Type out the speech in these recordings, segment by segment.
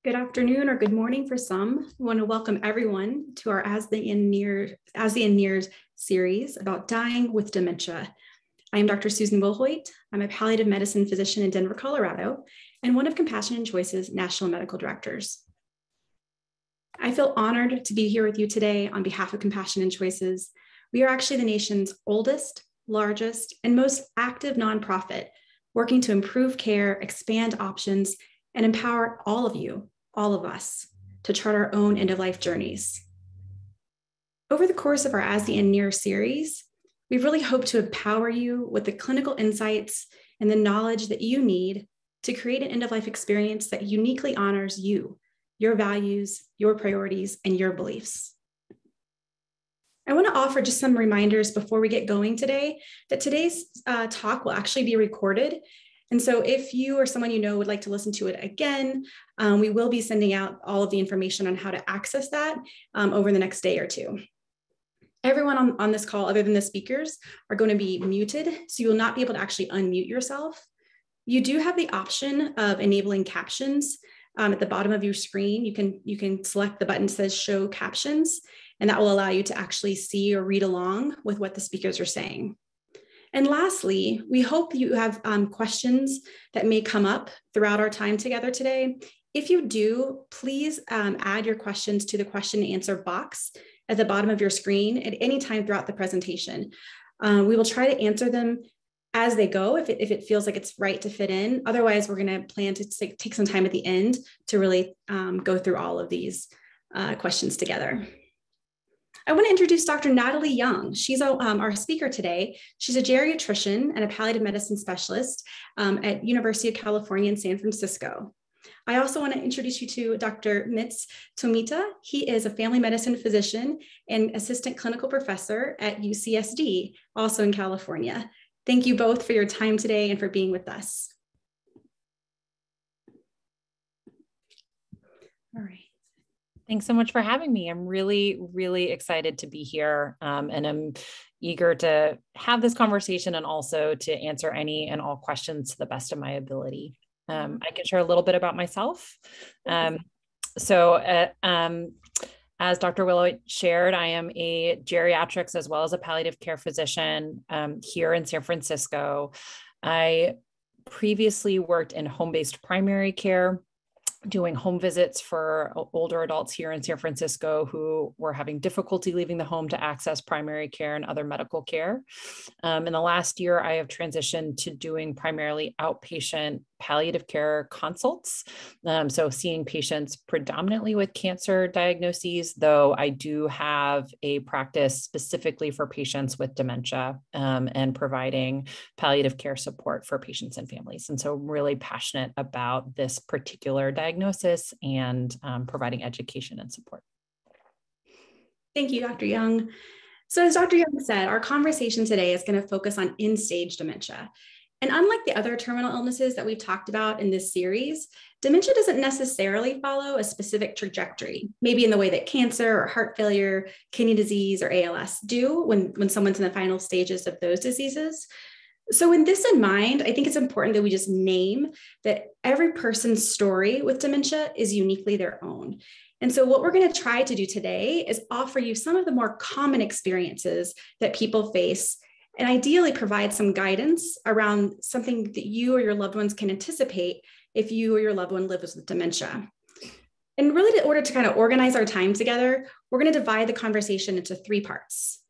Good afternoon or good morning for some. I want to welcome everyone to our As the End Nears series about dying with dementia. I am Dr. Susan Wilhoit. I'm a palliative medicine physician in Denver, Colorado, and one of Compassion & Choice's national medical directors. I feel honored to be here with you today on behalf of Compassion & Choices. We are actually the nation's oldest, largest, and most active nonprofit, working to improve care, expand options, and empower all of you, all of us, to chart our own end-of-life journeys. Over the course of our As the End Nears series, we've really hoped to empower you with the clinical insights and the knowledge that you need to create an end-of-life experience that uniquely honors you, your values, your priorities, and your beliefs. I want to offer just some reminders before we get going today that today's talk will actually be recorded. And so if you or someone you know would like to listen to it again, we will be sending out all of the information on how to access that over the next day or two. Everyone on this call, other than the speakers, are going to be muted, so you will not be able to actually unmute yourself. You do have the option of enabling captions at the bottom of your screen. You can select the button that says Show Captions, and that will allow you to actually see or read along with what the speakers are saying. And lastly, we hope you have questions that may come up throughout our time together today. If you do, please add your questions to the question and answer box at the bottom of your screen at any time throughout the presentation. We will try to answer them as they go if it feels like it's right to fit in. Otherwise, we're going to plan to take some time at the end to really go through all of these questions together. I want to introduce Dr. Natalie Young. She's our speaker today. She's a geriatrician and a palliative medicine specialist at University of California in San Francisco. I also want to introduce you to Dr. Mitz Tomita. He is a family medicine physician and assistant clinical professor at UCSD, also in California. Thank you both for your time today and for being with us. All right. Thanks so much for having me. I'm really, really excited to be here, and I'm eager to have this conversation and also to answer any and all questions to the best of my ability. I can share a little bit about myself. As Dr. Wilhoit shared, I am a geriatrics as well as a palliative care physician here in San Francisco. I previously worked in home-based primary care, doing home visits for older adults here in San Francisco who were having difficulty leaving the home to access primary care and other medical care. In the last year, I have transitioned to doing primarily outpatient palliative care consults. So seeing patients predominantly with cancer diagnoses, though I do have a practice specifically for patients with dementia and providing palliative care support for patients and families. And so I'm really passionate about this particular diagnosis and providing education and support. Thank you, Dr. Young. So as Dr. Young said, our conversation today is going to focus on end-stage dementia. And unlike the other terminal illnesses that we've talked about in this series, dementia doesn't necessarily follow a specific trajectory, maybe in the way that cancer or heart failure, kidney disease, or ALS do when someone's in the final stages of those diseases. So with this in mind, I think it's important that we just name that every person's story with dementia is uniquely their own. And so what we're going to try to do today is offer you some of the more common experiences that people face and ideally provide some guidance around something that you or your loved ones can anticipate if you or your loved one lives with dementia. And really, in order to kind of organize our time together, we're going to divide the conversation into three parts.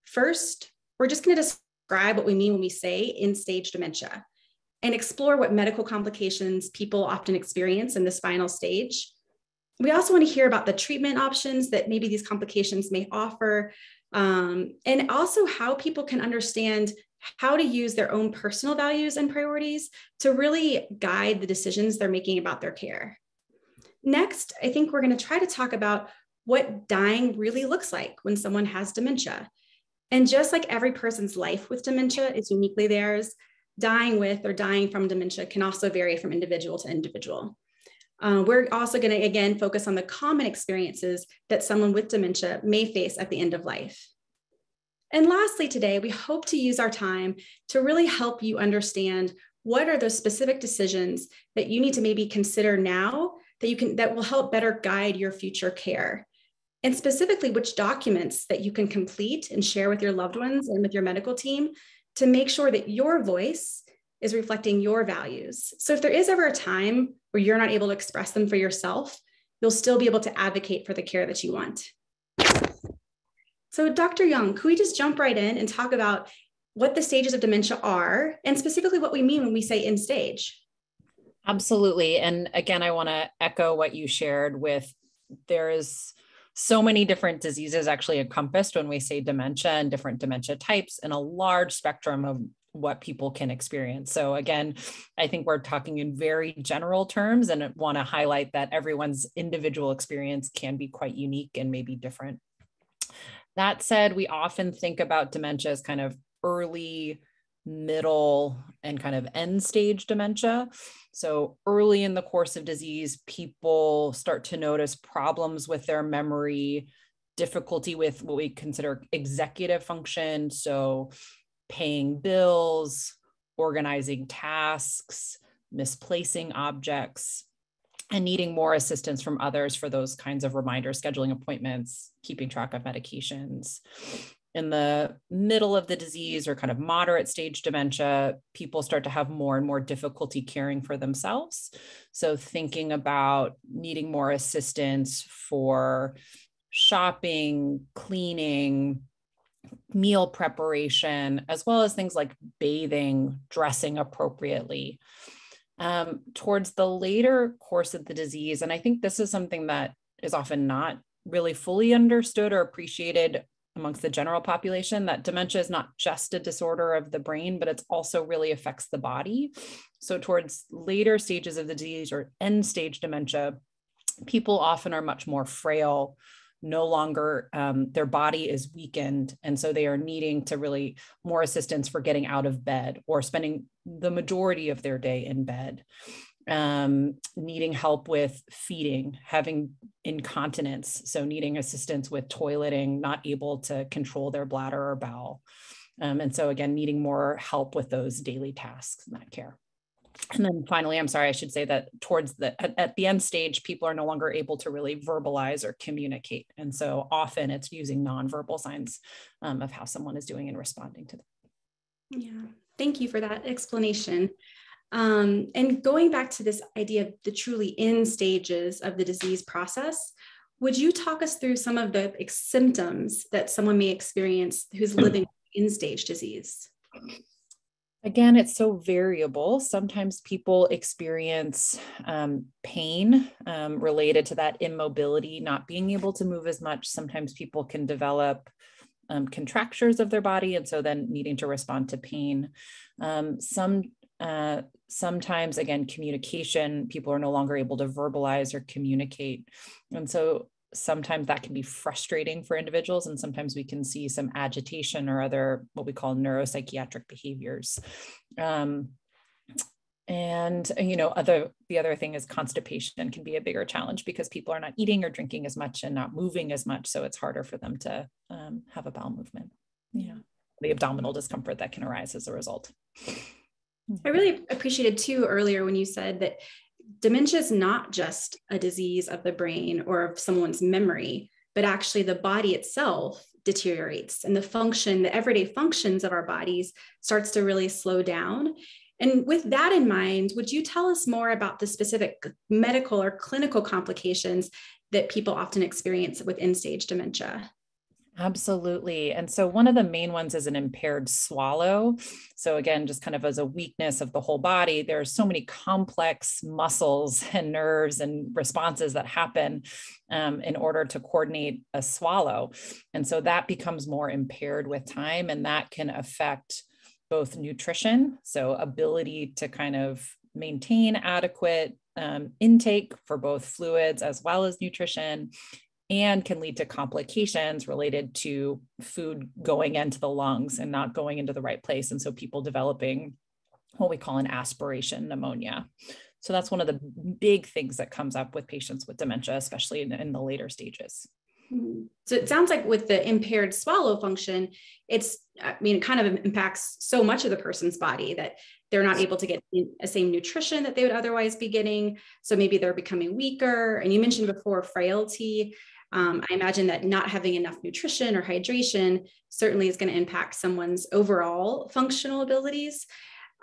First, we're just going to describe what we mean when we say end-stage dementia and explore what medical complications people often experience in this final stage. We also want to hear about the treatment options that maybe these complications may offer, and also how people can understand how to use their own personal values and priorities to really guide the decisions they're making about their care. Next, I think we're going to try to talk about what dying really looks like when someone has dementia. And just like every person's life with dementia is uniquely theirs, dying with or dying from dementia can also vary from individual to individual. We're also going to, again, focus on the common experiences that someone with dementia may face at the end of life. And lastly, today, we hope to use our time to really help you understand what are those specific decisions that you need to maybe consider now that will help better guide your future care. And specifically, which documents that you can complete and share with your loved ones and with your medical team to make sure that your voice is reflecting your values. So if there is ever a time where you're not able to express them for yourself, you'll still be able to advocate for the care that you want. So Dr. Young, could we just jump right in and talk about what the stages of dementia are, and specifically what we mean when we say end stage? Absolutely. And again, I want to echo what you shared with, there is so many different diseases actually encompassed when we say dementia, and different dementia types, and a large spectrum of what people can experience. So again, I think we're talking in very general terms, and I want to highlight that everyone's individual experience can be quite unique and maybe different. That said, we often think about dementia as kind of early, middle, and kind of end stage dementia. So early in the course of disease, people start to notice problems with their memory, difficulty with what we consider executive function. So paying bills, organizing tasks, misplacing objects, and needing more assistance from others for those kinds of reminders, scheduling appointments, keeping track of medications. In the middle of the disease, or kind of moderate stage dementia, people start to have more and more difficulty caring for themselves. So thinking about needing more assistance for shopping, cleaning, meal preparation, as well as things like bathing, dressing appropriately. Towards the later course of the disease, and I think this is something that is often not really fully understood or appreciated amongst the general population, that dementia is not just a disorder of the brain, but it also really affects the body. So towards later stages of the disease, or end stage dementia, people often are much more frail, no longer, their body is weakened. And so they are needing to really more assistance for getting out of bed, or spending the majority of their day in bed, needing help with feeding, having incontinence. So needing assistance with toileting, not able to control their bladder or bowel. And so again, needing more help with those daily tasks in that care. And then finally, I'm sorry, I should say that at the end stage, people are no longer able to really verbalize or communicate. And so often it's using nonverbal signs of how someone is doing and responding to them. Yeah, thank you for that explanation. And going back to this idea of the truly end stages of the disease process, would you talk us through some of the symptoms that someone may experience who's living in stage disease? Again, it's so variable. Sometimes people experience pain related to that immobility, not being able to move as much. Sometimes people can develop contractures of their body, and so then needing to respond to pain. Sometimes, again, communication, people are no longer able to verbalize or communicate. And so sometimes that can be frustrating for individuals, and sometimes we can see some agitation or other what we call neuropsychiatric behaviors. And the other thing is constipation can be a bigger challenge, because people are not eating or drinking as much and not moving as much, so it's harder for them to have a bowel movement. Yeah, the abdominal discomfort that can arise as a result. I really appreciated too earlier when you said that dementia is not just a disease of the brain or of someone's memory, but actually the body itself deteriorates, and the everyday functions of our bodies starts to really slow down. And with that in mind, would you tell us more about the specific medical or clinical complications that people often experience with end-stage dementia? Absolutely. And so one of the main ones is an impaired swallow. So again, just kind of as a weakness of the whole body, there are so many complex muscles and nerves and responses that happen in order to coordinate a swallow. And so that becomes more impaired with time, and that can affect both nutrition, so ability to kind of maintain adequate intake for both fluids as well as nutrition, and can lead to complications related to food going into the lungs and not going into the right place. And so people developing what we call an aspiration pneumonia. So that's one of the big things that comes up with patients with dementia, especially in the later stages. So it sounds like with the impaired swallow function, it kind of impacts so much of the person's body that they're not able to get the same nutrition that they would otherwise be getting. So maybe they're becoming weaker. And you mentioned before frailty. I imagine that not having enough nutrition or hydration certainly is going to impact someone's overall functional abilities.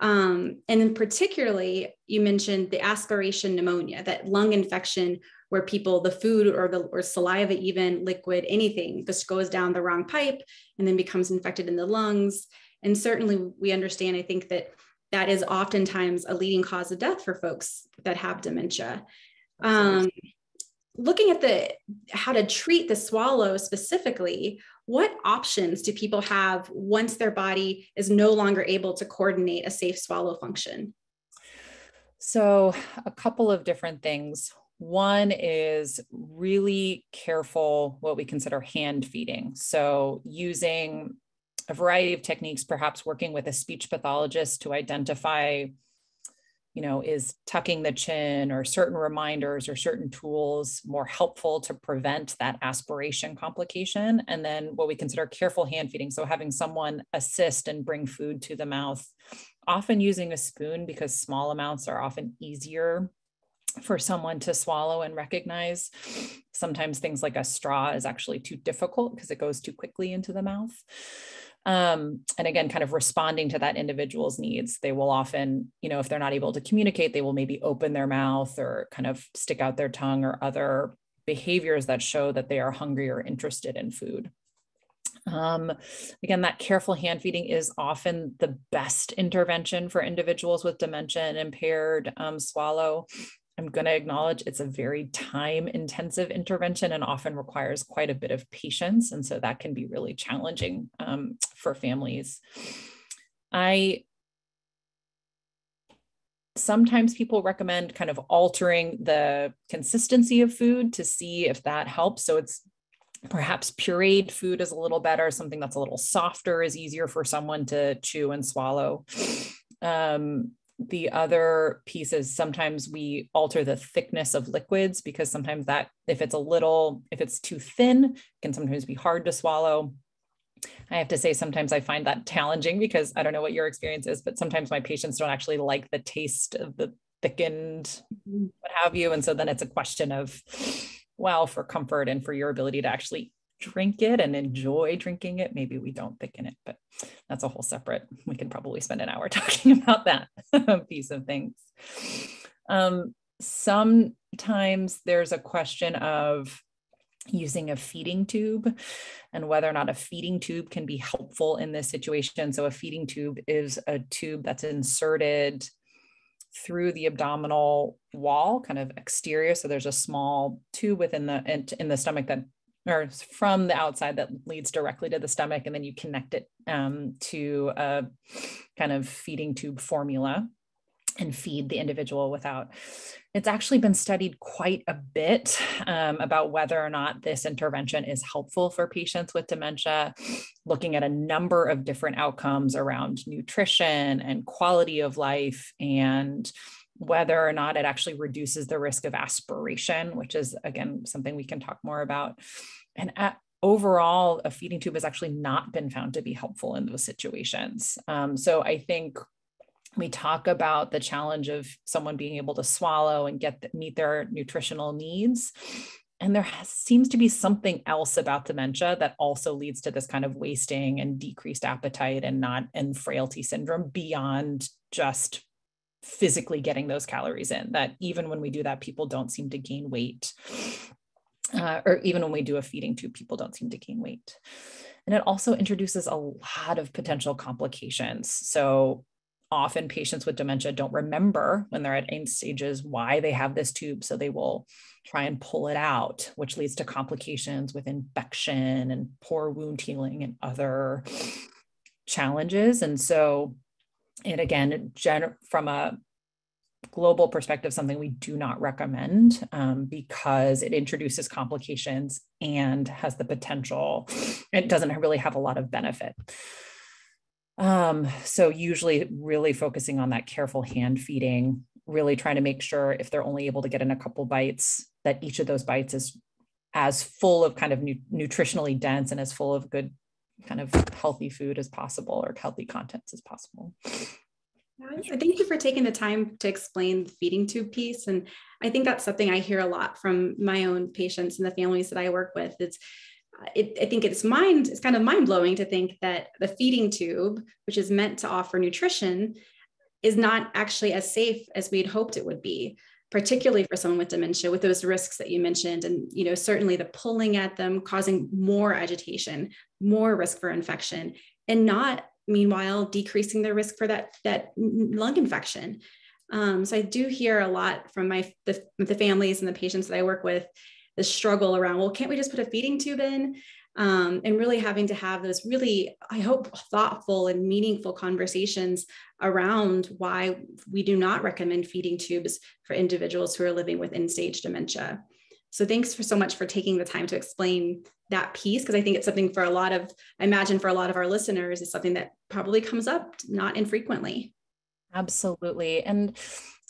And then particularly, you mentioned the aspiration pneumonia, that lung infection where people, the food or saliva, even liquid, anything just goes down the wrong pipe and then becomes infected in the lungs. And certainly we understand, I think that is oftentimes a leading cause of death for folks that have dementia. Looking at how to treat the swallow specifically, what options do people have once their body is no longer able to coordinate a safe swallow function? So a couple of different things. One is really careful, what we consider hand feeding. So using a variety of techniques, perhaps working with a speech pathologist to identify, is tucking the chin or certain reminders or certain tools more helpful to prevent that aspiration complication. And then what we consider careful hand feeding. So having someone assist and bring food to the mouth, often using a spoon because small amounts are often easier for someone to swallow and recognize. Sometimes things like a straw is actually too difficult because it goes too quickly into the mouth. And again, kind of responding to that individual's needs. They will often, if they're not able to communicate, they will maybe open their mouth or kind of stick out their tongue or other behaviors that show that they are hungry or interested in food. Again, that careful hand feeding is often the best intervention for individuals with dementia and impaired swallow. I'm going to acknowledge it's a very time-intensive intervention and often requires quite a bit of patience. And so that can be really challenging for families. Sometimes people recommend kind of altering the consistency of food to see if that helps. So it's perhaps pureed food is a little better. Something that's a little softer is easier for someone to chew and swallow. The other piece is sometimes we alter the thickness of liquids because sometimes that if it's too thin, it can sometimes be hard to swallow. I have to say, sometimes I find that challenging because I don't know what your experience is, but sometimes my patients don't actually like the taste of the thickened, what have you. And so then it's a question of, well, for comfort and for your ability to actually drink it and enjoy drinking it, maybe we don't thicken it, but that's a whole separate, we can probably spend an hour talking about that piece of things. Sometimes there's a question of using a feeding tube and whether or not a feeding tube can be helpful in this situation. So a feeding tube is a tube that's inserted through the abdominal wall, kind of exterior. So there's a small tube in the stomach or from the outside that leads directly to the stomach. And then you connect it to a kind of feeding tube formula and feed the individual without. It's actually been studied quite a bit about whether or not this intervention is helpful for patients with dementia, looking at a number of different outcomes around nutrition and quality of life and whether or not it actually reduces the risk of aspiration, which is, again, something we can talk more about. And overall, a feeding tube has actually not been found to be helpful in those situations. So I think we talk about the challenge of someone being able to swallow and meet their nutritional needs. And there seems to be something else about dementia that also leads to this kind of wasting and decreased appetite and frailty syndrome beyond just physically getting those calories in, that even when we do that, people don't seem to gain weight. Or even when we do a feeding tube, people don't seem to gain weight. And it also introduces a lot of potential complications. So often patients with dementia don't remember when they're at end stages why they have this tube. So they will try and pull it out, which leads to complications with infection and poor wound healing and other challenges. And so it, again, from a global perspective, something we do not recommend because it introduces complications and has the potential, it doesn't really have a lot of benefit. So usually really focusing on that careful hand feeding, really trying to make sure if they're only able to get in a couple bites, that each of those bites is as full of kind of nutritionally dense and as full of good kind of healthy food as possible or healthy contents as possible. Thank you for taking the time to explain the feeding tube piece. And I think that's something I hear a lot from my own patients and the families that I work with. I think it's kind of mind blowing to think that the feeding tube, which is meant to offer nutrition, is not actually as safe as we'd hoped it would be, particularly for someone with dementia, with those risks that you mentioned. And, certainly the pulling at them, causing more agitation, more risk for infection, and not meanwhile decreasing the risk for that lung infection. So I do hear a lot from the families and the patients that I work with, the struggle around, well, can't we just put a feeding tube in? And really having to have those really, I hope, thoughtful and meaningful conversations around why we do not recommend feeding tubes for individuals who are living with end-stage dementia. So thanks so much for taking the time to explain that piece, because I think it's something for I imagine for a lot of our listeners, is something that probably comes up not infrequently. Absolutely. And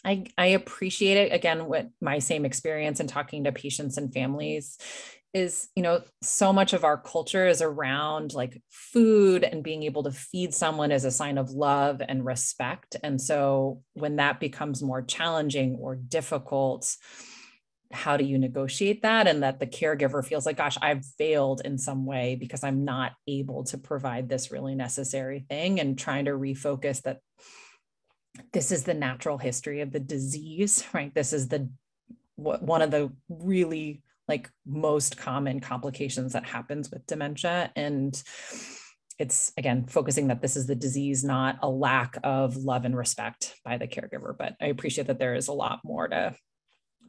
I appreciate it. Again, with my same experience in talking to patients and families is, so much of our culture is around like food and being able to feed someone as a sign of love and respect. And so when that becomes more challenging or difficult, how do you negotiate that? And that the caregiver feels like, gosh, I've failed in some way because I'm not able to provide this really necessary thing, and trying to refocus that this is the natural history of the disease, right? This is one of the really like most common complications that happens with dementia. And it's, again, focusing that this is the disease, not a lack of love and respect by the caregiver. But I appreciate that there is a lot more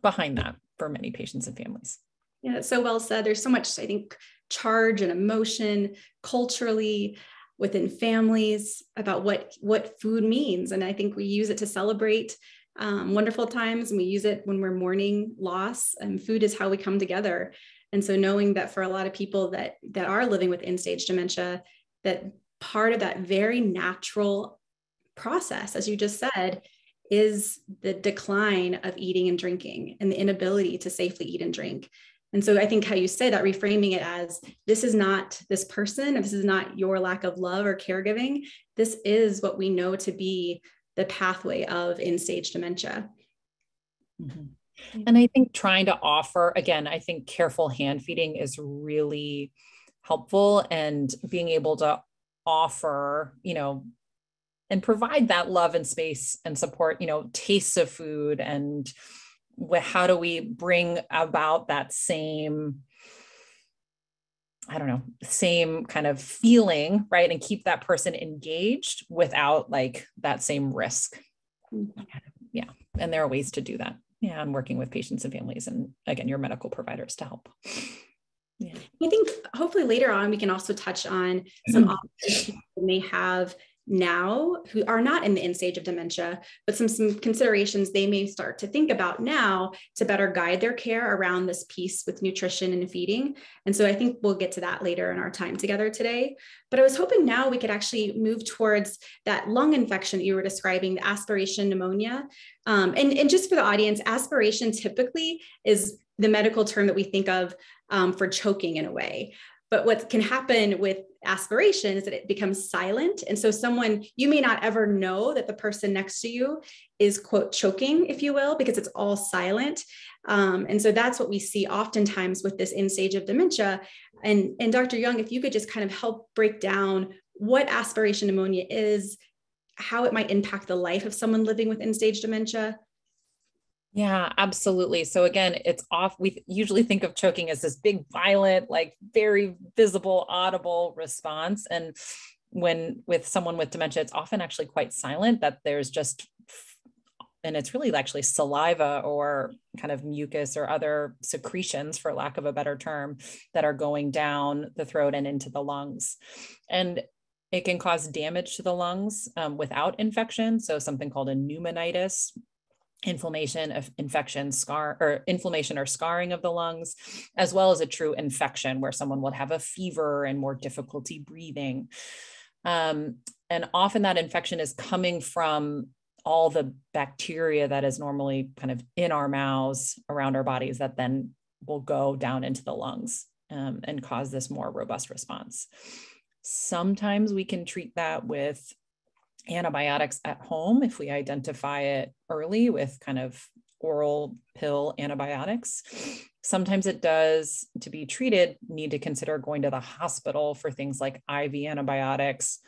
behind that for many patients and families. Yeah, that's so well said. There's so much, I think, charge and emotion culturally within families about what food means. And I think we use it to celebrate wonderful times, and we use it when we're mourning loss, and food is how we come together. And so knowing that for a lot of people that are living with end-stage dementia, that part of that very natural process, as you just said, is the decline of eating and drinking and the inability to safely eat and drink. And so I think how you say that, reframing it as, this is not this person, and this is not your lack of love or caregiving. This is what we know to be the pathway of end-stage dementia. Mm-hmm. And I think trying to offer, again, I think careful hand feeding is really helpful, and being able to offer, and provide that love and space and support, tastes of food, and how do we bring about that same kind of feeling, right? And keep that person engaged without like that same risk. Mm-hmm. Yeah. And there are ways to do that. Yeah. And working with patients and families, and again, your medical providers to help. Yeah. I think hopefully later on, we can also touch on some options people may have now who are not in the end stage of dementia, but some considerations they may start to think about now to better guide their care around this piece with nutrition and feeding. And so I think we'll get to that later in our time together today. But I was hoping now we could actually move towards that lung infection that you were describing, the aspiration pneumonia. And just for the audience, aspiration typically is the medical term that we think of for choking in a way. But what can happen with aspiration is that it becomes silent. And so you may not ever know that the person next to you is, quote, choking, if you will, because it's all silent. And so that's what we see oftentimes with this end stage of dementia. And Dr. Young, if you could just kind of help break down what aspiration pneumonia is, how it might impact the life of someone living with end stage dementia. Yeah, absolutely. So again, we usually think of choking as this big, violent, like very visible, audible response. And with someone with dementia, it's often actually quite silent, that there's and it's really actually saliva or kind of mucus or other secretions, for lack of a better term, that are going down the throat and into the lungs. And it can cause damage to the lungs without infection. So something called a pneumonitis, inflammation of infection, inflammation or scarring of the lungs, as well as a true infection where someone would have a fever and more difficulty breathing. And often that infection is coming from all the bacteria that is normally kind of in our mouths, around our bodies, that then will go down into the lungs and cause this more robust response. Sometimes we can treat that with antibiotics at home if we identify it early with kind of oral pill antibiotics. Sometimes it does, to be treated, need to consider going to the hospital for things like IV antibiotics,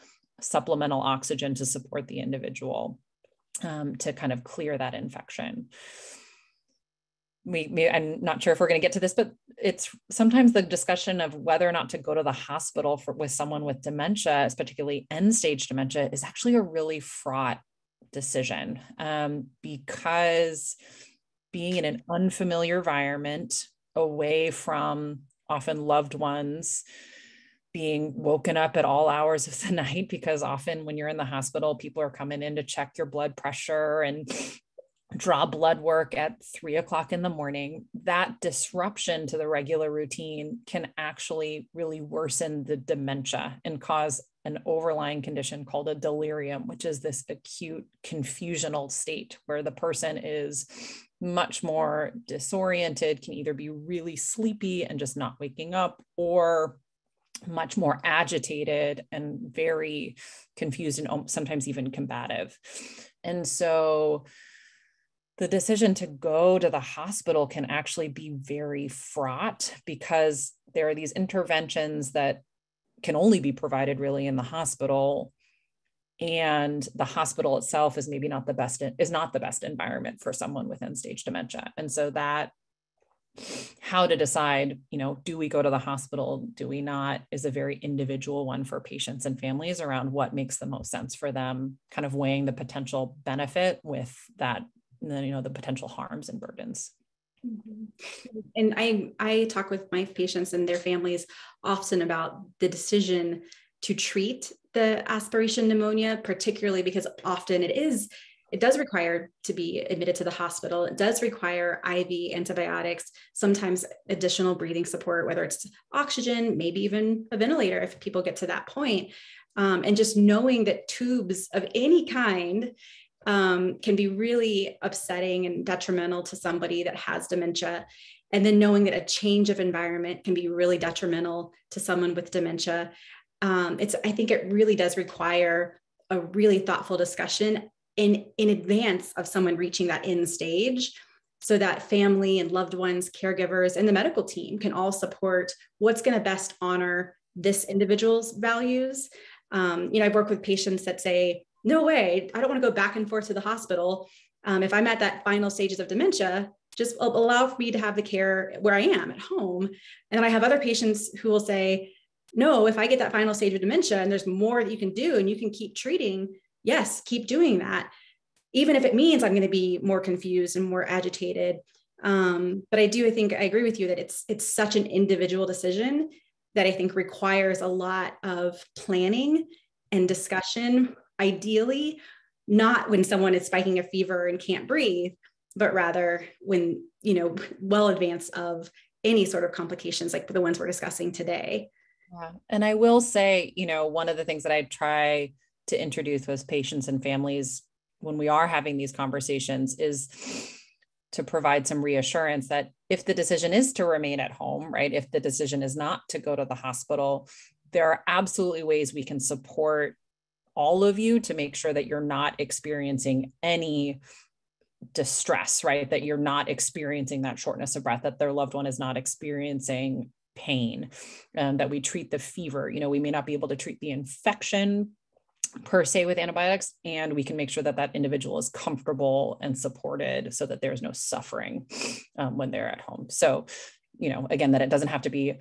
supplemental oxygen to support the individual to kind of clear that infection. I'm not sure if we're going to get to this, but it's sometimes the discussion of whether or not to go to the hospital with someone with dementia, particularly end-stage dementia, is actually a really fraught decision because being in an unfamiliar environment, away from often loved ones, being woken up at all hours of the night, because often when you're in the hospital, people are coming in to check your blood pressure and draw blood work at 3 o'clock in the morning, that disruption to the regular routine can actually really worsen the dementia and cause an overlying condition called a delirium, which is this acute confusional state where the person is much more disoriented, can either be really sleepy and just not waking up, or much more agitated and very confused and sometimes even combative. And so the decision to go to the hospital can actually be very fraught because there are these interventions that can only be provided really in the hospital, and the hospital itself is maybe not the best environment for someone with end-stage dementia. And so that how to decide, do we go to the hospital, do we not, is a very individual one for patients and families around what makes the most sense for them, kind of weighing the potential benefit with that, the potential harms and burdens. Mm-hmm. And I talk with my patients and their families often about the decision to treat the aspiration pneumonia, particularly because often it does require to be admitted to the hospital. It does require IV antibiotics, sometimes additional breathing support, whether it's oxygen, maybe even a ventilator if people get to that point. And just knowing that tubes of any kind can be really upsetting and detrimental to somebody that has dementia. And then knowing that a change of environment can be really detrimental to someone with dementia. I think it really does require a really thoughtful discussion in advance of someone reaching that end stage, so that family and loved ones, caregivers, and the medical team can all support what's going to best honor this individual's values. I've worked with patients that say, no way, I don't want to go back and forth to the hospital. If I'm at that final stages of dementia, just allow me to have the care where I am at home. And then I have other patients who will say, no, if I get that final stage of dementia and there's more that you can do and you can keep treating, yes, keep doing that, even if it means I'm going to be more confused and more agitated. But I agree with you that it's such an individual decision that I think requires a lot of planning and discussion, ideally, not when someone is spiking a fever and can't breathe, but rather when, well advanced of any sort of complications like the ones we're discussing today. Yeah. And I will say, one of the things that I try to introduce with patients and families when we are having these conversations is to provide some reassurance that if the decision is to remain at home, right, if the decision is not to go to the hospital, there are absolutely ways we can support all of you to make sure that you're not experiencing any distress, right? That you're not experiencing that shortness of breath, that their loved one is not experiencing pain, that we treat the fever. We may not be able to treat the infection per se with antibiotics, and we can make sure that that individual is comfortable and supported so that there's no suffering when they're at home. So, again, that it doesn't have to be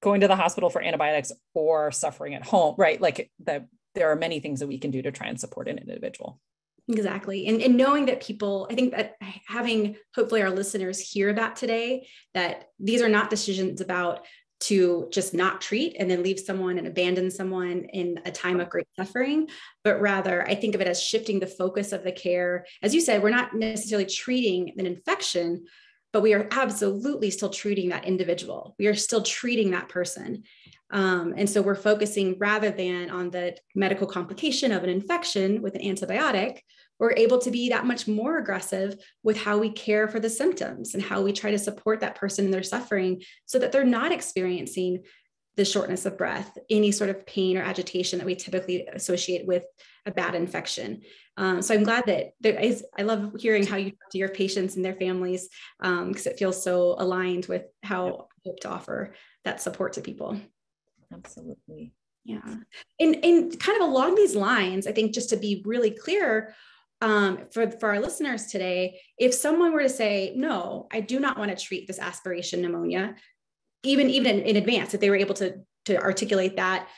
going to the hospital for antibiotics or suffering at home, right? Like there are many things that we can do to try and support an individual. Exactly. And knowing that people, I think that having hopefully our listeners hear that today, that these are not decisions about to just not treat and then leave someone and abandon someone in a time of great suffering, but rather I think of it as shifting the focus of the care. As you said, we're not necessarily treating an infection, but we are absolutely still treating that individual. We are still treating that person. And so we're focusing rather than on the medical complication of an infection with an antibiotic, we're able to be that much more aggressive with how we care for the symptoms and how we try to support that person in their suffering so that they're not experiencing the shortness of breath, any sort of pain or agitation that we typically associate with a bad infection. So I'm glad that I love hearing how you talk to your patients and their families, because it feels so aligned with how I hope to offer that support to people. Absolutely. Yeah. And kind of along these lines, I think just to be really clear, for our listeners today, if someone were to say, no, I do not want to treat this aspiration pneumonia, even in advance, if they were able to articulate that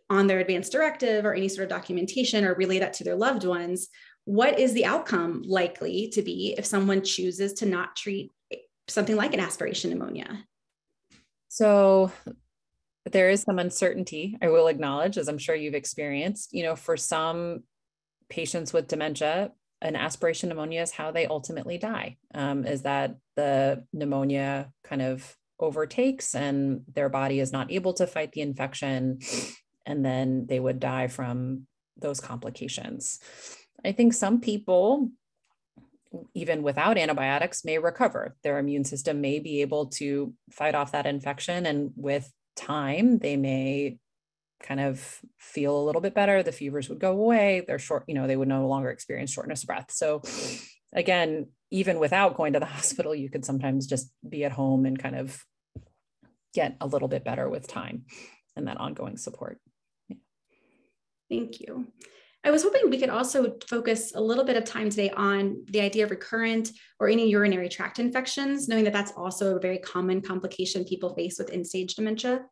on their advance directive or any sort of documentation or relay that to their loved ones, what is the outcome likely to be if someone chooses to not treat something like an aspiration pneumonia? So there is some uncertainty, I will acknowledge, as I'm sure you've experienced. For some patients with dementia, an aspiration pneumonia is how they ultimately die, is that the pneumonia kind of overtakes and their body is not able to fight the infection, and then they would die from those complications. I think some people, even without antibiotics, may recover. Their immune system may be able to fight off that infection, and with time, they may kind of feel a little bit better. The fevers would go away. They would no longer experience shortness of breath. So again, even without going to the hospital, you could sometimes just be at home and kind of get a little bit better with time and that ongoing support. Yeah. Thank you. I was hoping we could also focus a little bit of time today on the idea of recurrent or any urinary tract infections, knowing that that's also a very common complication people face with end-stage dementia.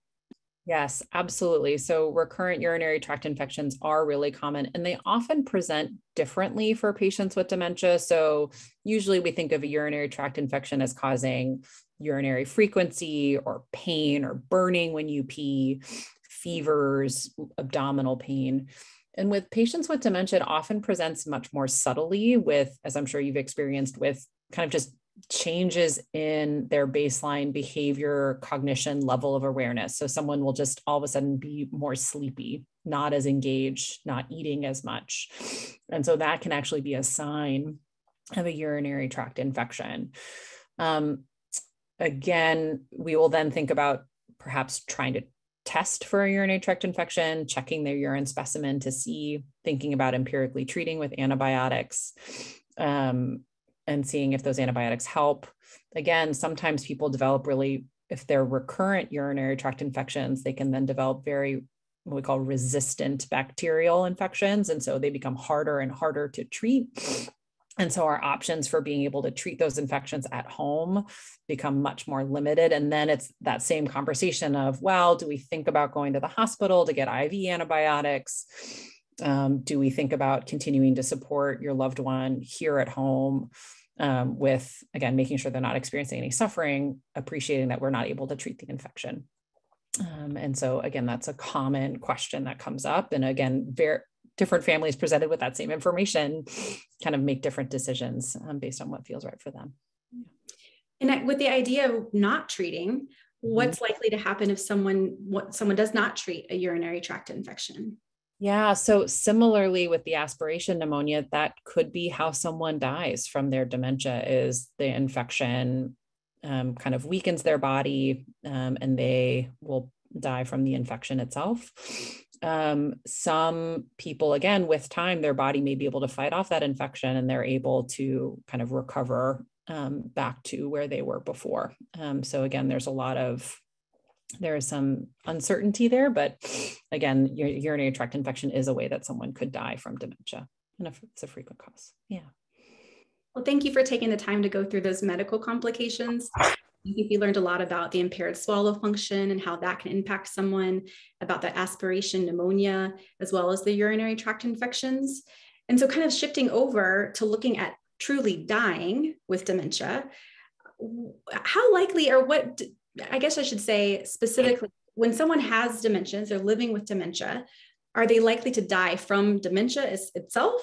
Yes, absolutely. So recurrent urinary tract infections are really common, and they often present differently for patients with dementia. So usually we think of a urinary tract infection as causing urinary frequency or pain or burning when you pee, fevers, abdominal pain. And with patients with dementia, it often presents much more subtly with, as I'm sure you've experienced, with kind of just changes in their baseline behavior, cognition, level of awareness. So someone will just all of a sudden be more sleepy, not as engaged, not eating as much. And so that can actually be a sign of a urinary tract infection. Again, we will then think about perhaps trying to test for a urinary tract infection, checking their urine specimen to see, thinking about empirically treating with antibiotics, and seeing if those antibiotics help. Again, sometimes people develop if they're recurrent urinary tract infections, they can then develop what we call resistant bacterial infections. And so they become harder and harder to treat. And so our options for being able to treat those infections at home become much more limited. And then it's that same conversation of, well, do we think about going to the hospital to get IV antibiotics? Do we think about continuing to support your loved one here at home with, again, making sure they're not experiencing any suffering, appreciating that we're not able to treat the infection? And so, again, that's a common question that comes up. And again, different families presented with that same information kind of make different decisions based on what feels right for them. And with the idea of not treating, what's likely to happen if someone does not treat a urinary tract infection? Yeah. So similarly with the aspiration pneumonia, that could be how someone dies from their dementia, is the infection kind of weakens their body and they will die from the infection itself. Some people, again, with time, their body may be able to fight off that infection and they're able to kind of recover back to where they were before. So again, there is some uncertainty there, but again, urinary tract infection is a way that someone could die from dementia, and it's a frequent cause. Yeah. Well, thank you for taking the time to go through those medical complications. I think we learned a lot about the impaired swallow function and how that can impact someone, about the aspiration pneumonia, as well as the urinary tract infections. And so kind of shifting over to looking at truly dying with dementia, how likely, or what, I guess I should say specifically, when someone has dementia, they're living with dementia, are they likely to die from dementia itself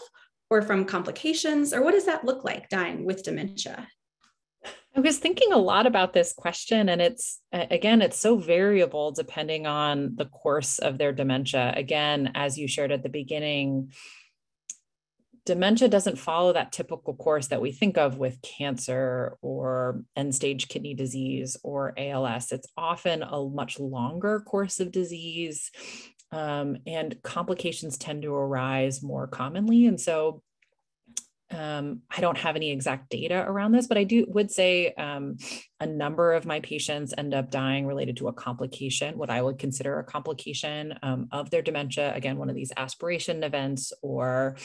or from complications? Or what does that look like, dying with dementia? I was thinking a lot about this question, and it's so variable depending on the course of their dementia. Again, as you shared at the beginning, dementia doesn't follow that typical course that we think of with cancer or end-stage kidney disease or ALS. It's often a much longer course of disease, and complications tend to arise more commonly. And so I don't have any exact data around this, but I would say a number of my patients end up dying related to a complication, what I would consider a complication of their dementia. Again, one of these aspiration events or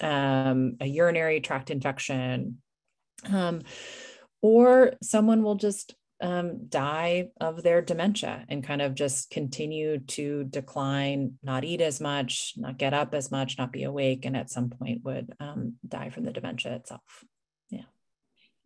a urinary tract infection, or someone will just die of their dementia and kind of just continue to decline, not eat as much, not get up as much, not be awake, and at some point would die from the dementia itself. Yeah.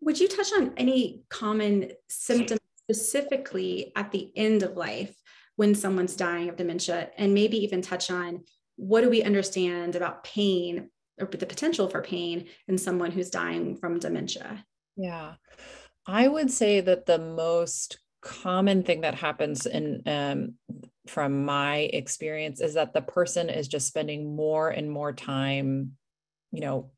Would you touch on any common symptoms specifically at the end of life when someone's dying of dementia, and maybe even touch on what do we understand about pain or the potential for pain in someone who's dying from dementia? Yeah. I would say that the most common thing that happens from my experience is that the person is just spending more and more time,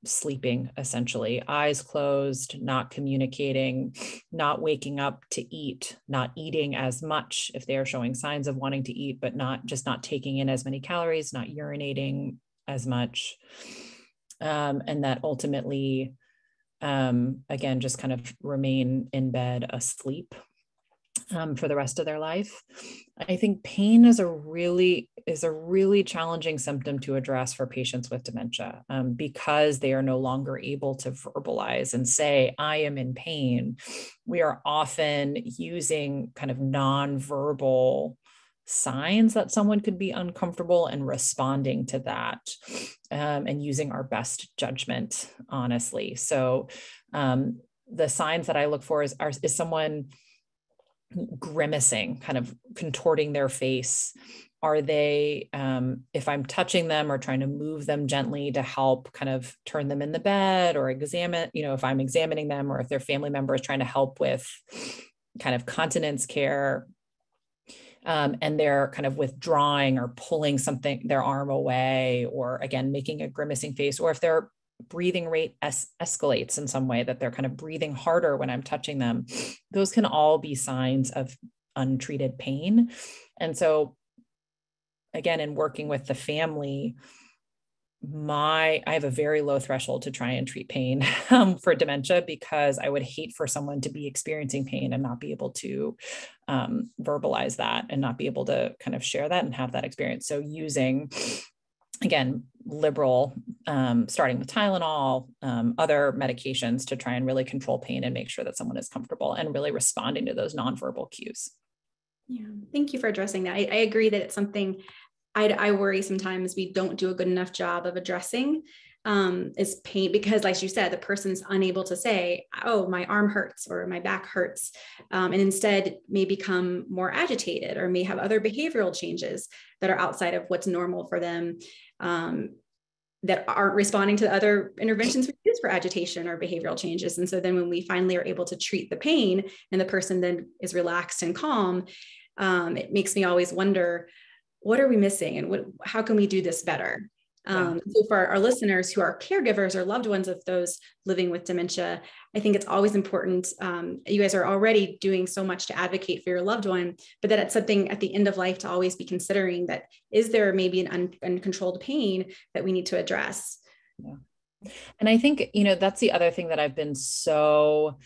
sleeping, essentially, eyes closed, not communicating, not waking up to eat, not eating as much if they are showing signs of wanting to eat, but not taking in as many calories, not urinating as much. And that ultimately, again, just kind of remain in bed asleep for the rest of their life. I think pain is a really challenging symptom to address for patients with dementia, because they are no longer able to verbalize and say, I am in pain. We are often using kind of nonverbal signs that someone could be uncomfortable and responding to that, and using our best judgment, honestly. So the signs that I look for is someone grimacing, kind of contorting their face? Are they, if I'm touching them or trying to move them gently to help kind of turn them in the bed or examine, if I'm examining them, or if their family member is trying to help with kind of continence care, and they're kind of withdrawing or pulling their arm away, or again, making a grimacing face, or if their breathing rate escalates in some way, that they're kind of breathing harder when I'm touching them, those can all be signs of untreated pain. And so again, in working with the family, I have a very low threshold to try and treat pain for dementia, because I would hate for someone to be experiencing pain and not be able to verbalize that and not be able to kind of share that and have that experience. So using, again, liberal, starting with Tylenol, other medications to try and really control pain and make sure that someone is comfortable and really responding to those nonverbal cues. Yeah, thank you for addressing that. I agree that it's something I worry sometimes we don't do a good enough job of addressing, is pain, because like you said, the person's unable to say, oh, my arm hurts or my back hurts, and instead may become more agitated or may have other behavioral changes that are outside of what's normal for them, that aren't responding to other interventions we use for agitation or behavioral changes. And so then when we finally are able to treat the pain and the person then is relaxed and calm, it makes me always wonder, what are we missing and how can we do this better? So for our listeners who are caregivers or loved ones of those living with dementia, I think it's always important. You guys are already doing so much to advocate for your loved one, but that it's something at the end of life to always be considering, that is there maybe an uncontrolled pain that we need to address? Yeah. And I think, that's the other thing that I've been so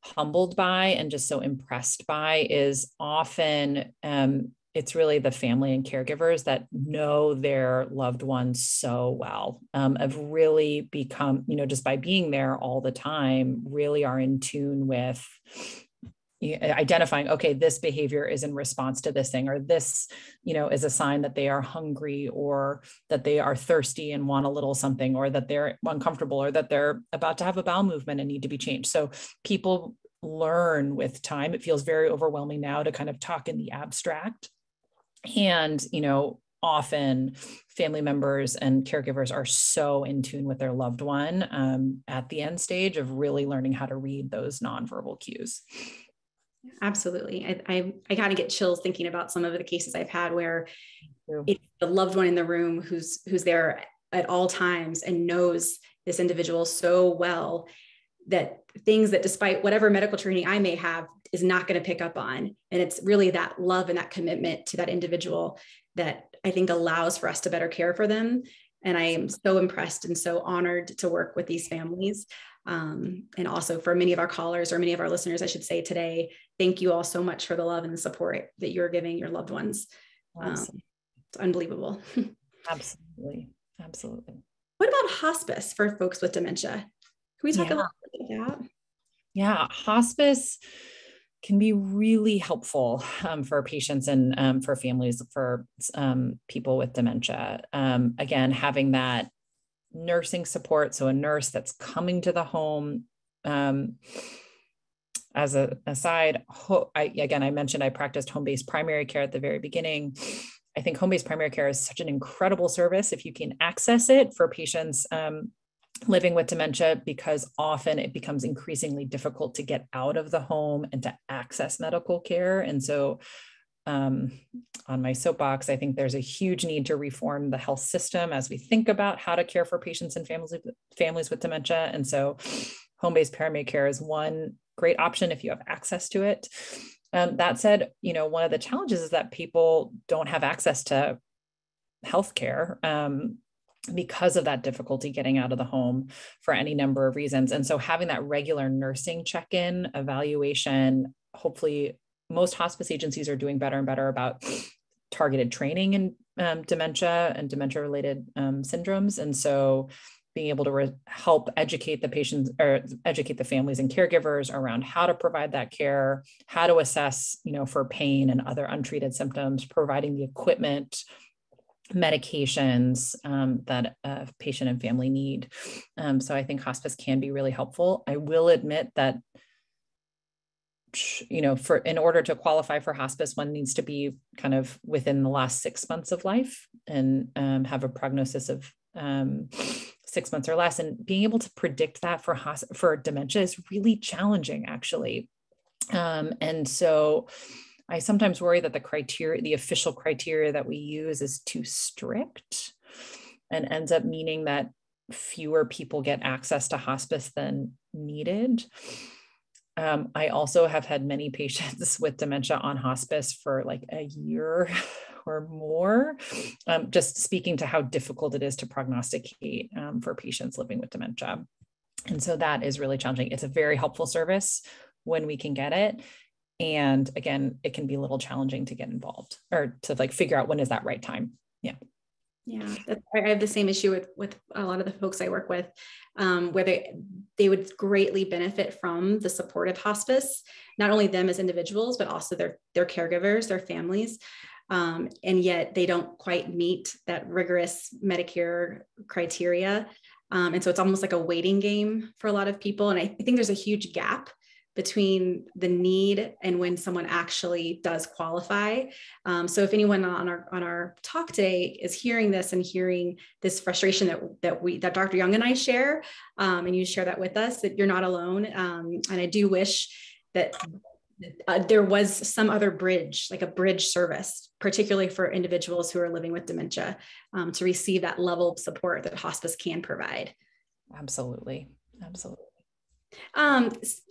humbled by and just so impressed by is often, it's really the family and caregivers that know their loved ones so well, have really become, just by being there all the time, really are in tune with identifying, okay, this behavior is in response to this thing, or this, is a sign that they are hungry, or that they are thirsty and want a little something, or that they're uncomfortable, or that they're about to have a bowel movement and need to be changed. So people learn with time. It feels very overwhelming now to kind of talk in the abstract. And, often family members and caregivers are so in tune with their loved one at the end stage of really learning how to read those nonverbal cues. Absolutely. I kind of get chills thinking about some of the cases I've had where it's the loved one in the room who's there at all times and knows this individual so well that things that, despite whatever medical training I may have, is not going to pick up on. And it's really that love and that commitment to that individual that I think allows for us to better care for them. And I am so impressed and so honored to work with these families. And also for many of our callers, or many of our listeners, I should say today, thank you all so much for the love and the support that you're giving your loved ones. It's unbelievable. Absolutely. Absolutely. What about hospice for folks with dementia? Can we talk a little bit about that? Yeah, hospice can be really helpful for patients and for families, for people with dementia. Again, having that nursing support, so a nurse that's coming to the home. As an aside, I mentioned I practiced home-based primary care at the very beginning. I think home-based primary care is such an incredible service if you can access it for patients living with dementia, because often it becomes increasingly difficult to get out of the home and to access medical care. And so on my soapbox, I think there's a huge need to reform the health system as we think about how to care for patients and families with dementia. And so home-based primary care is one great option if you have access to it. That said, one of the challenges is that people don't have access to healthcare because of that difficulty getting out of the home for any number of reasons. And so having that regular nursing check-in, evaluation, hopefully most hospice agencies are doing better and better about targeted training in dementia and dementia-related syndromes. And so being able to help educate the patients, or educate the families and caregivers around how to provide that care, how to assess, for pain and other untreated symptoms, providing the equipment, medications that a patient and family need. So I think hospice can be really helpful. I will admit that, in order to qualify for hospice, one needs to be kind of within the last 6 months of life and have a prognosis of 6 months or less. And being able to predict that for dementia is really challenging, actually. And so I sometimes worry that the official criteria that we use is too strict and ends up meaning that fewer people get access to hospice than needed. I also have had many patients with dementia on hospice for like a year or more, just speaking to how difficult it is to prognosticate for patients living with dementia. And so that is really challenging. It's a very helpful service when we can get it. And again, it can be a little challenging to get involved or to figure out when is that right time. Yeah. Yeah, I have the same issue with a lot of the folks I work with, where they would greatly benefit from the support of hospice, not only them as individuals, but also their caregivers, their families. And yet they don't quite meet that rigorous Medicare criteria. And so it's almost like a waiting game for a lot of people. And I think there's a huge gap between the need and when someone actually does qualify. So if anyone on our talk today is hearing this and hearing this frustration that Dr. Young and I share, and you share that with us, that you're not alone. And I do wish that there was some other bridge, like a bridge service, particularly for individuals who are living with dementia, to receive that level of support that hospice can provide. Absolutely. Absolutely. As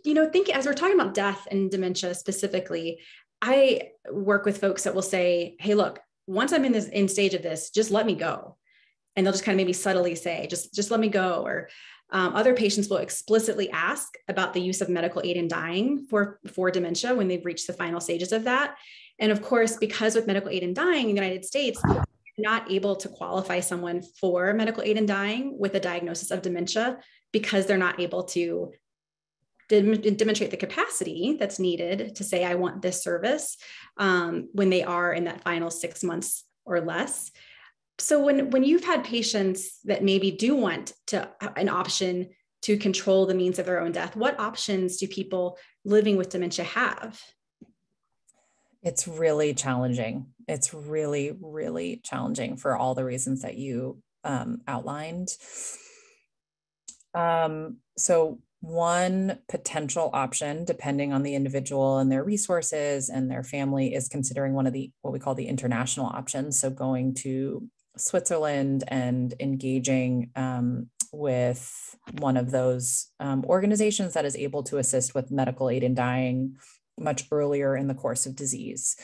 we're talking about death and dementia specifically, I work with folks that will say, hey, look, once I'm in this end stage of this, just let me go. And they'll just kind of maybe subtly say, just let me go. Or other patients will explicitly ask about the use of medical aid in dying for dementia when they've reached the final stages of that. And of course, because with medical aid in dying in the United States, you're not able to qualify someone for medical aid in dying with a diagnosis of dementia because they're not able to demonstrate the capacity that's needed to say, I want this service when they are in that final 6 months or less. So when you've had patients that maybe do want an option to control the means of their own death, what options do people living with dementia have? It's really challenging. It's really, really challenging for all the reasons that you outlined. So one potential option, depending on the individual and their resources and their family, is considering one of what we call the international options. So going to Switzerland and engaging with one of those organizations that is able to assist with medical aid in dying much earlier in the course of disease.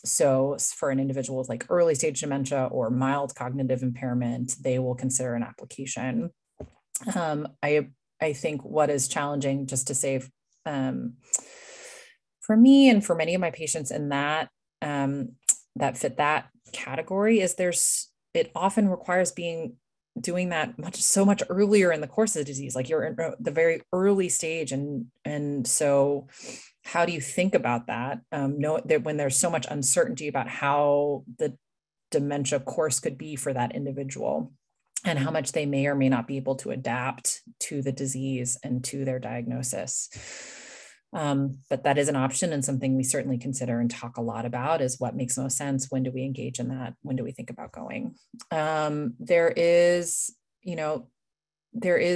So for an individual with like early stage dementia or mild cognitive impairment, they will consider an application. I think what is challenging, just to say, for me and for many of my patients in that that fit that category, is it often requires doing that so much earlier in the course of the disease, like you're in the very early stage, and so how do you think about that? When there's so much uncertainty about how the dementia course could be for that individual, and how much they may or may not be able to adapt to the disease and to their diagnosis. But that is an option, and something we certainly consider and talk a lot about is what makes most sense. When do we engage in that? When do we think about going? There is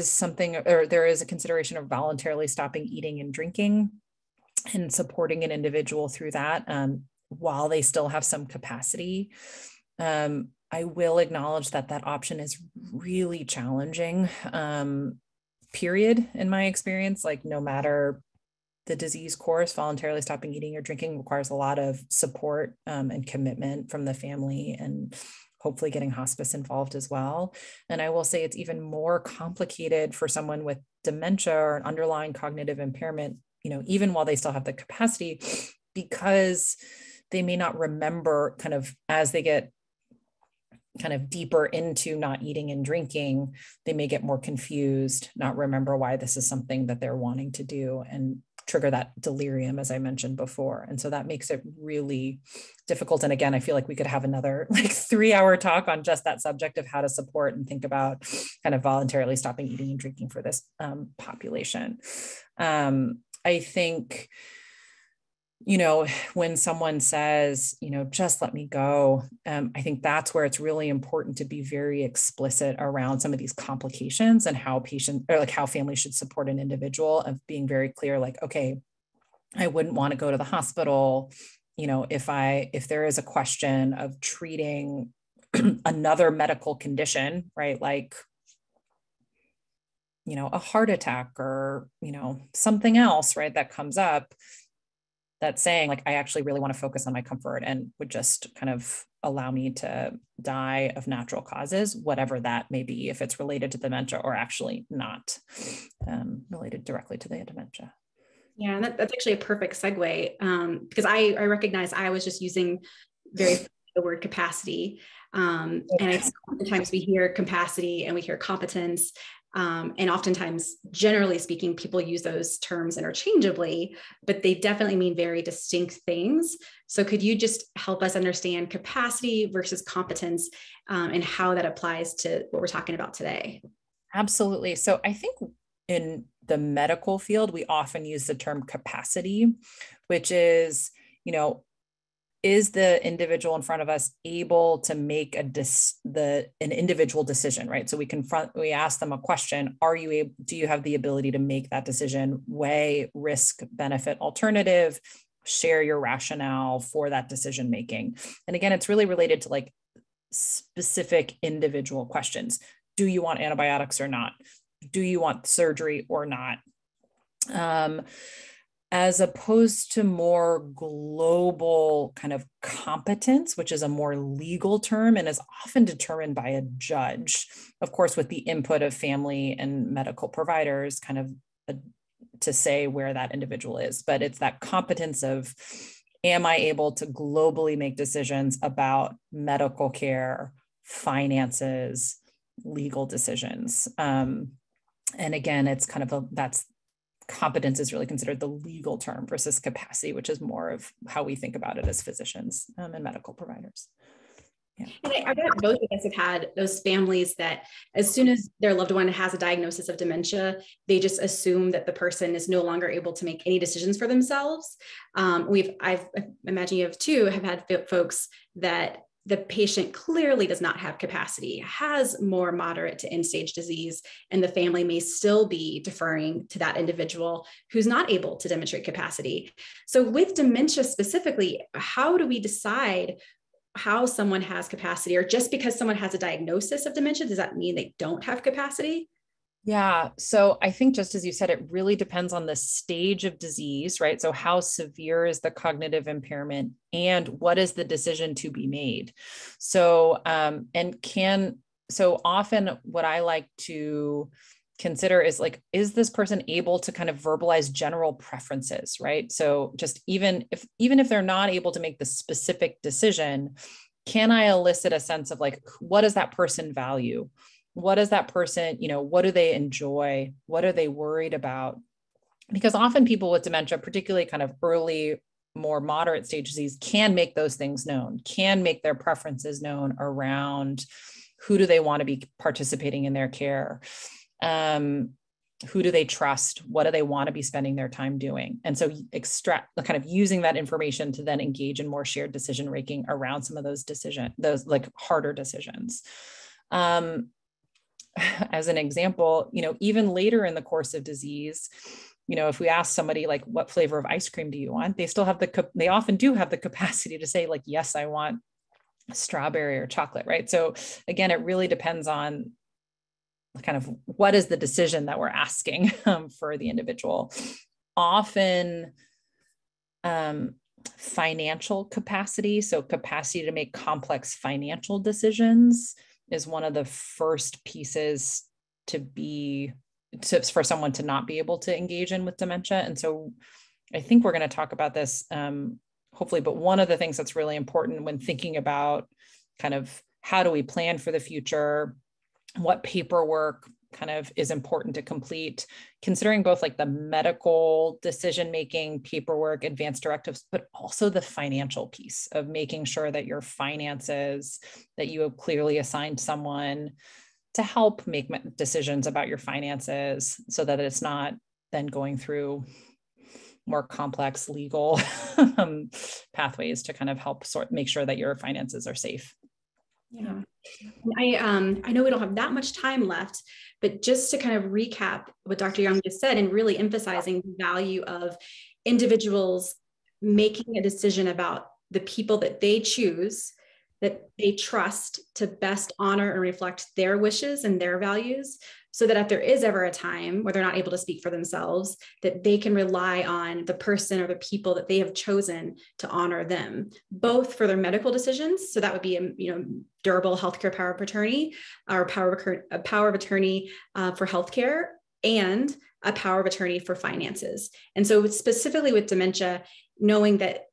something, or there is a consideration of voluntarily stopping eating and drinking and supporting an individual through that while they still have some capacity. I will acknowledge that option is really challenging, period, in my experience. Like, no matter the disease course, voluntarily stopping eating or drinking requires a lot of support and commitment from the family, and hopefully getting hospice involved as well. And I will say it's even more complicated for someone with dementia or an underlying cognitive impairment, even while they still have the capacity, because they may not remember, kind of as they get kind of deeper into not eating and drinking, they may get more confused, not remember why this is something that they're wanting to do, and trigger that delirium, as I mentioned before. And so that makes it really difficult. And again, I feel like we could have another 3-hour talk on just that subject of how to support and think about kind of voluntarily stopping eating and drinking for this population. I think, when someone says, just let me go, I think that's where it's really important to be very explicit around some of these complications and how how families should support an individual, of being very clear, like, okay, I wouldn't want to go to the hospital, if there is a question of treating another medical condition, right? Like, a heart attack or, something else, right, that comes up, that's saying, like, I actually really want to focus on my comfort and would just kind of allow me to die of natural causes, whatever that may be, if it's related to dementia or actually not related directly to the dementia. Yeah, that's actually a perfect segue, because I recognize I was just using the word capacity. And I think oftentimes we hear capacity and we hear competence. And oftentimes, generally speaking, people use those terms interchangeably, but they definitely mean very distinct things. So could you just help us understand capacity versus competence, and how that applies to what we're talking about today? Absolutely. So I think in the medical field, we often use the term capacity, which is, is the individual in front of us able to make an individual decision, right? So we ask them a question: do you have the ability to make that decision, weigh risk, benefit, alternative, share your rationale for that decision making? And again, it's really related to like specific individual questions. Do you want antibiotics or not? Do you want surgery or not? As opposed to more global kind of competence, which is a more legal term and is often determined by a judge, of course, with the input of family and medical providers, kind of to say where that individual is. But it's that competence of, am I able to globally make decisions about medical care, finances, legal decisions? And again, it's kind of that's competence is really considered the legal term versus capacity, which is more of how we think about it as physicians and medical providers. Yeah. And I bet both of us have had those families that as soon as their loved one has a diagnosis of dementia, they just assume that the person is no longer able to make any decisions for themselves. I imagine you have had folks that the patient clearly does not have capacity, has more moderate to end-stage disease, and the family may still be deferring to that individual who's not able to demonstrate capacity. So with dementia specifically, how do we decide how someone has capacity, or just because someone has a diagnosis of dementia, does that mean they don't have capacity? Yeah. So I think just as you said, it really depends on the stage of disease, right? So how severe is the cognitive impairment and what is the decision to be made? So, so often what I like to consider is like, is this person able to kind of verbalize general preferences, right? So just even if they're not able to make the specific decision, can I elicit a sense of like, what does that person value? What does that person, what do they enjoy? What are they worried about? Because often people with dementia, particularly kind of early, more moderate stage disease, can make those things known, can make their preferences known around who do they want to be participating in their care? Who do they trust? What do they want to be spending their time doing? And so extract kind of using that information to then engage in more shared decision making around some of those those like harder decisions. As an example, even later in the course of disease, if we ask somebody like, what flavor of ice cream do you want? They often do have the capacity to say like, yes, I want strawberry or chocolate, right? So again, it really depends on kind of what is the decision that we're asking for the individual. Often financial capacity, so capacity to make complex financial decisions, is one of the first pieces for someone to not be able to engage in with dementia. And so I think we're going to talk about this hopefully, but one of the things that's really important when thinking about kind of how do we plan for the future, what paperwork kind of is important to complete, considering both like the medical decision-making paperwork, advanced directives, but also the financial piece of making sure that your finances, that you have clearly assigned someone to help make decisions about your finances so that it's not then going through more complex legal pathways to kind of help make sure that your finances are safe. Yeah. I know we don't have that much time left, but just to kind of recap what Dr. Young just said, and really emphasizing the value of individuals making a decision about the people that they choose, that they trust to best honor and reflect their wishes and their values, so that if there is ever a time where they're not able to speak for themselves, that they can rely on the person or the people that they have chosen to honor them, both for their medical decisions. So that would be a durable healthcare power of attorney, or a power of attorney for healthcare, and a power of attorney for finances. And so specifically with dementia, knowing that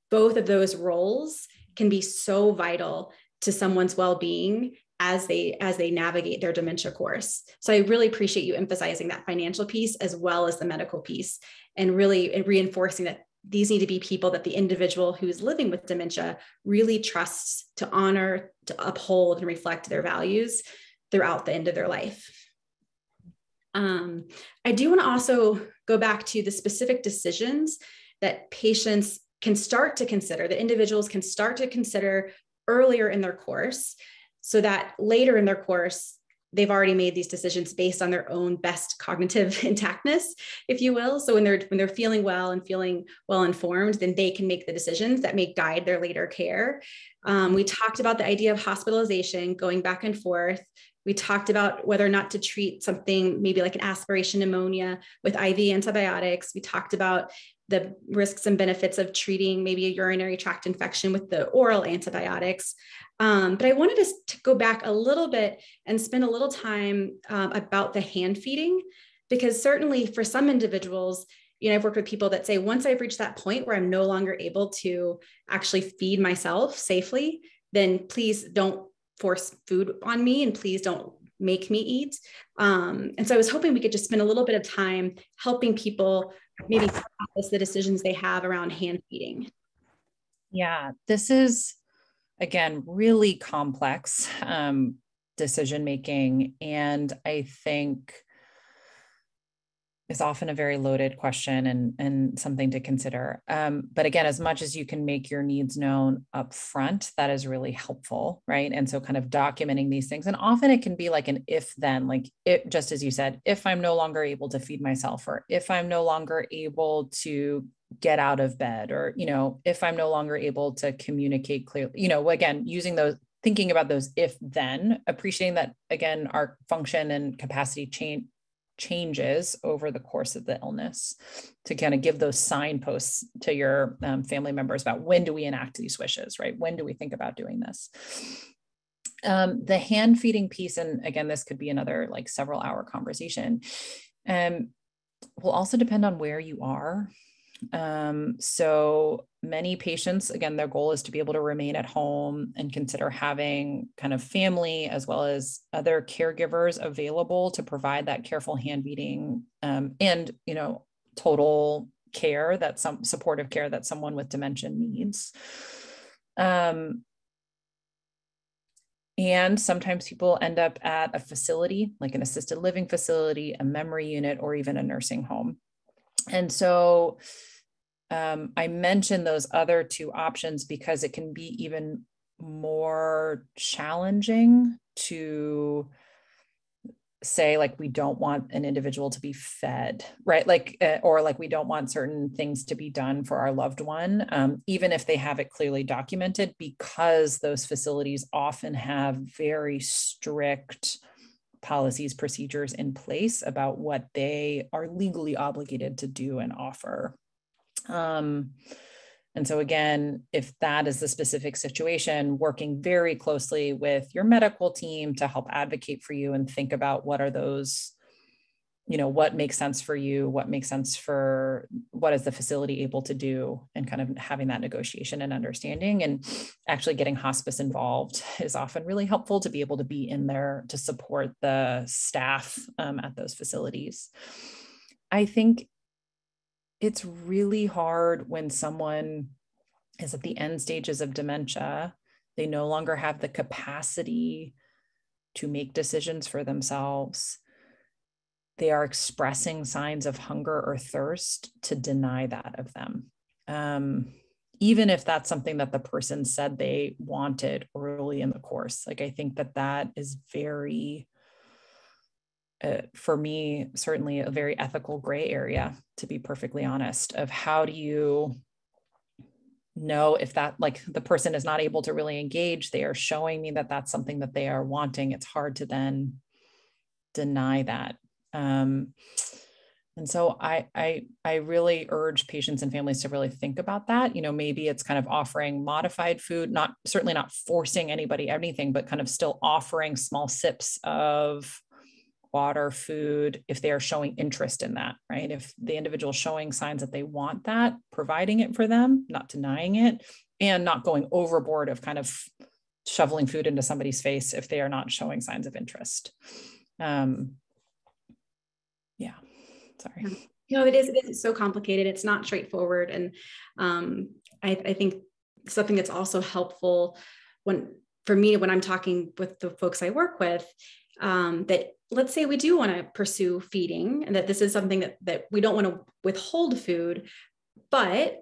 both of those roles can be so vital to someone's well-being as they navigate their dementia course. So I really appreciate you emphasizing that financial piece as well as the medical piece, and really reinforcing that these need to be people that the individual who's living with dementia really trusts to honor, to uphold, and reflect their values throughout the end of their life. I do want to also go back to the specific decisions that patients can start to consider, that individuals can start to consider earlier in their course, so that later in their course, they've already made these decisions based on their own best cognitive intactness, if you will. So when they're feeling well and feeling well informed, then they can make the decisions that may guide their later care. We talked about the idea of hospitalization, going back and forth. We talked about whether or not to treat something maybe like an aspiration pneumonia with IV antibiotics. We talked about the risks and benefits of treating maybe a urinary tract infection with the oral antibiotics. But I wanted us to go back a little bit and spend a little time about the hand feeding, because certainly for some individuals, I've worked with people that say, once I've reached that point where I'm no longer able to actually feed myself safely, then please don't force food on me, and please don't make me eat. And so I was hoping we could just spend a little bit of time helping people maybe process the decisions they have around hand feeding. Yeah, this is, again, really complex decision making. And I think is often a very loaded question and something to consider. But again, as much as you can make your needs known up front, that is really helpful, right? And so kind of documenting these things. And often it can be like an if then, like it, just as you said, if I'm no longer able to feed myself, or if I'm no longer able to get out of bed, or, if I'm no longer able to communicate clearly, again, using those, thinking about those if then, appreciating that, again, our function and capacity changes over the course of the illness, to kind of give those signposts to your family members about when do we enact these wishes, right? When do we think about doing this? The hand feeding piece, and again, this could be another like several hour conversation, will also depend on where you are. So many patients, again, their goal is to be able to remain at home and consider having kind of family as well as other caregivers available to provide that careful hand feeding, and, total care, that some supportive care that someone with dementia needs. And sometimes people end up at a facility, like an assisted living facility, a memory unit, or even a nursing home. And so I mentioned those other two options because it can be even more challenging to say, like, we don't want an individual to be fed, right? Like, or like, we don't want certain things to be done for our loved one, even if they have it clearly documented, because those facilities often have very strict policies, procedures in place about what they are legally obligated to do and offer. And so again, if that is the specific situation, working very closely with your medical team to help advocate for you and think about what are those, what makes sense for you, what makes sense for, what is the facility able to do, and kind of having that negotiation and understanding. And actually getting hospice involved is often really helpful to be able to be in there to support the staff at those facilities. I think it's really hard when someone is at the end stages of dementia. They no longer have the capacity to make decisions for themselves. They are expressing signs of hunger or thirst, to deny that of them. Even if that's something that the person said they wanted early in the course. Like, I think that is very, for me, certainly a very ethical gray area, to be perfectly honest, of how do you know if that, like, the person is not able to really engage, they are showing me that that's something that they are wanting. It's hard to then deny that. And so I really urge patients and families to really think about that. Maybe it's kind of offering modified food, certainly not forcing anybody anything, but kind of still offering small sips of water, food, if they are showing interest in that, right? If the individual is showing signs that they want that, providing it for them, not denying it, and not going overboard of kind of shoveling food into somebody's face if they are not showing signs of interest. Yeah, sorry. It is so complicated. It's not straightforward. And I think something that's also helpful for me, when I'm talking with the folks I work with, that let's say we do want to pursue feeding, and that this is something that we don't want to withhold food, but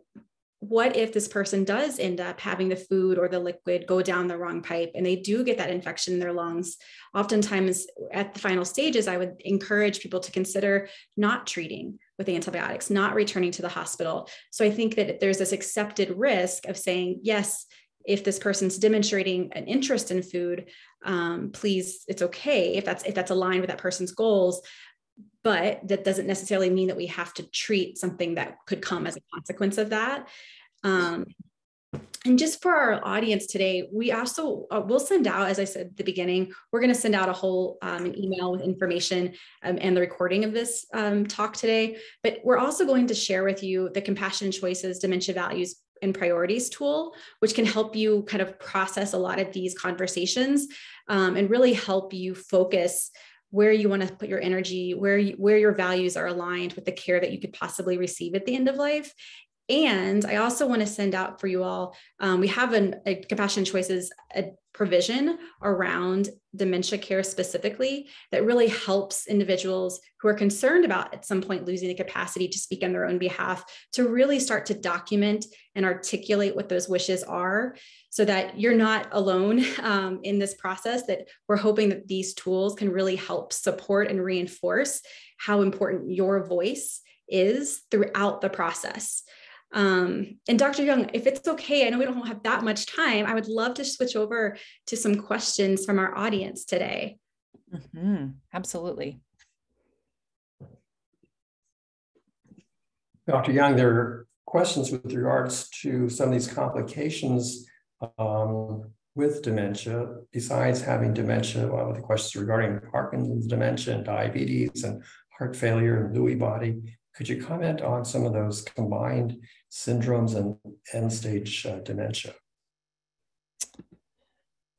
what if this person does end up having the food or the liquid go down the wrong pipe and they do get that infection in their lungs? Oftentimes at the final stages, I would encourage people to consider not treating with antibiotics, not returning to the hospital. So I think that there's this accepted risk of saying, yes, if this person's demonstrating an interest in food, please, it's okay if that's aligned with that person's goals. But that doesn't necessarily mean that we have to treat something that could come as a consequence of that. And just for our audience today, we also we'll send out, as I said at the beginning, we're going to send out a whole an email with information and the recording of this talk today. But we're also going to share with you the Compassion Choices Dementia Values and Priorities tool, which can help you kind of process a lot of these conversations and really help you focus where you want to put your energy, where your values are aligned with the care that you could possibly receive at the end of life. And I also want to send out for you all, we have a Compassion Choices provision around dementia care specifically that really helps individuals who are concerned about at some point losing the capacity to speak on their own behalf to really start to document and articulate what those wishes are, so that you're not alone in this process, that we're hoping that these tools can really help support and reinforce how important your voice is throughout the process. And Dr. Young, if it's okay, I know we don't have that much time. I would love to switch over to some questions from our audience today. Absolutely. Dr. Young, there are questions with regards to some of these complications with dementia. Besides having dementia, one of the questions regarding Parkinson's dementia and diabetes and heart failure and Lewy body. Could you comment on some of those combined syndromes and end-stage dementia?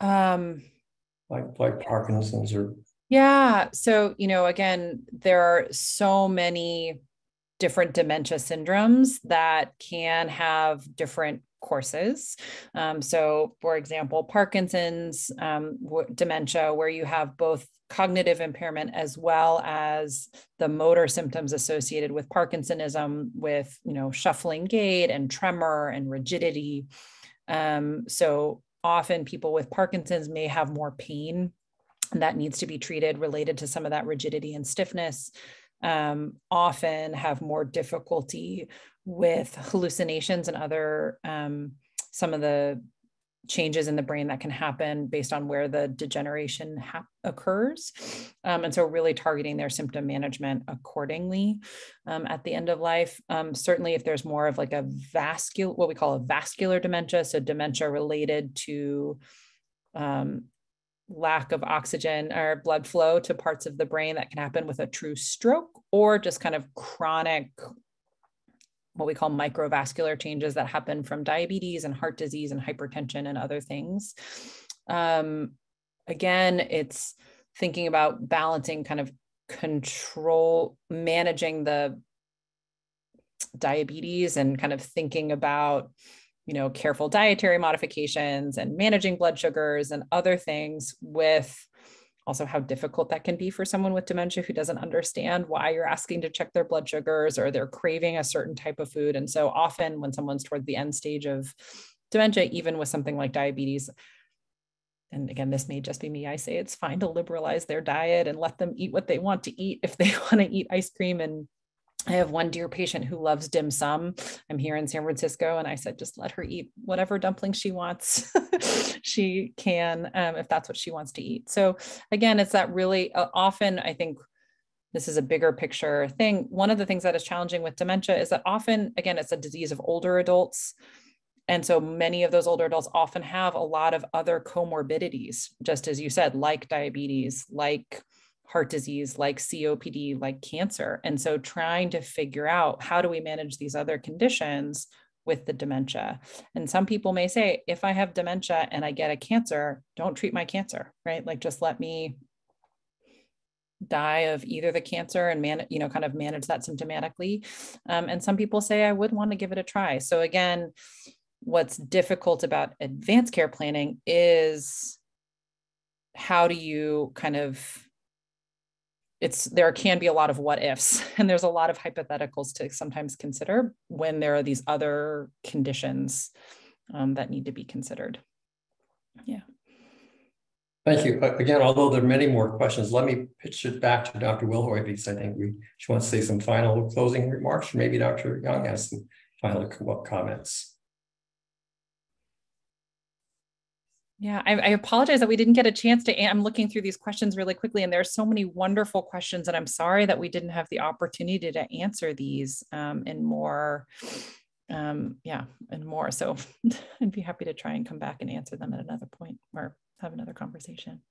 Like Parkinson's or... Yeah. So, again, there are so many different dementia syndromes that can have different courses. So, for example, Parkinson's dementia, where you have both cognitive impairment as well as the motor symptoms associated with Parkinsonism, with shuffling gait and tremor and rigidity. So often people with Parkinson's may have more pain that needs to be treated related to some of that rigidity and stiffness. Often have more difficulty with hallucinations and other some of the changes in the brain that can happen based on where the degeneration occurs. And so really targeting their symptom management accordingly at the end of life. Certainly if there's more of like what we call a vascular dementia, so dementia related to lack of oxygen or blood flow to parts of the brain, that can happen with a true stroke, or just kind of chronic, what we call microvascular changes that happen from diabetes and heart disease and hypertension and other things. Again, it's thinking about balancing kind of managing the diabetes and kind of thinking about, careful dietary modifications and managing blood sugars and other things, with also how difficult that can be for someone with dementia who doesn't understand why you're asking to check their blood sugars, or they're craving a certain type of food. And so often when someone's toward the end stage of dementia, even with something like diabetes, and again, this may just be me, I say it's fine to liberalize their diet and let them eat what they want to eat. If they want to eat ice cream, and I have one dear patient who loves dim sum. I'm here in San Francisco, and I said, just let her eat whatever dumplings she wants. She can, if that's what she wants to eat. So again, it's that really often, I think this is a bigger picture thing. One of the things that is challenging with dementia is that often, again, it's a disease of older adults. And so many of those older adults often have a lot of other comorbidities, just as you said, like diabetes, like heart disease, like COPD, like cancer. And so trying to figure out, how do we manage these other conditions with the dementia? And some people may say, if I have dementia and I get a cancer, don't treat my cancer, right? Like, just let me die of either the cancer and kind of manage that symptomatically. And some people say, I would want to give it a try. So again, what's difficult about advanced care planning is, how do you kind of, there can be a lot of what ifs, and there's a lot of hypotheticals to sometimes consider when there are these other conditions that need to be considered. Yeah. Thank you. Again, although there are many more questions, let me pitch it back to Dr. Wilhoit, because I think she wants to say some final closing remarks, or maybe Dr. Young has some final comments. Yeah, I apologize that we didn't get a chance to, I'm looking through these questions really quickly, and there's so many wonderful questions, and I'm sorry that we didn't have the opportunity to answer these and more. So I'd be happy to try and come back and answer them at another point, or have another conversation,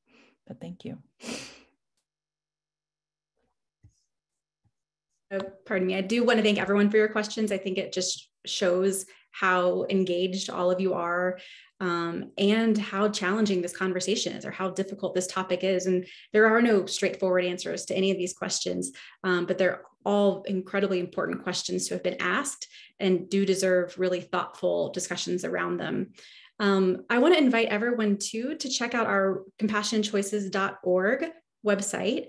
but thank you. Pardon me. I do want to thank everyone for your questions. I think it just shows how engaged all of you are, and how challenging this conversation is, or how difficult this topic is. And there are no straightforward answers to any of these questions, but there all incredibly important questions to have been asked and do deserve really thoughtful discussions around them. I want to invite everyone to check out our compassionchoices.org website.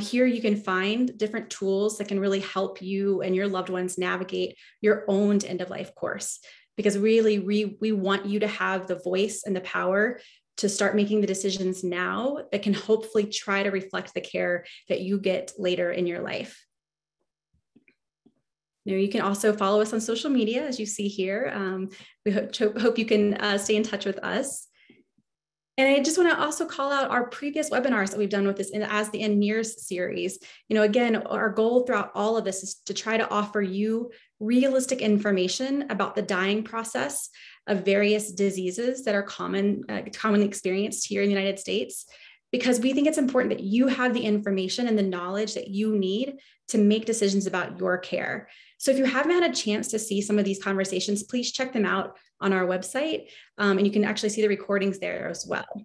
Here you can find different tools that can really help you and your loved ones navigate your own end-of-life course. Because really, we want you to have the voice and the power to start making the decisions now that can hopefully try to reflect the care that you get later in your life. You can also follow us on social media, as you see here. We hope you can stay in touch with us. And I just want to also call out our previous webinars that we've done with this As the End Nears series. Again, our goal throughout all of this is to try to offer you realistic information about the dying process of various diseases that are commonly experienced here in the United States, because we think it's important that you have the information and the knowledge that you need to make decisions about your care. So if you haven't had a chance to see some of these conversations, please check them out on our website, and you can actually see the recordings there as well.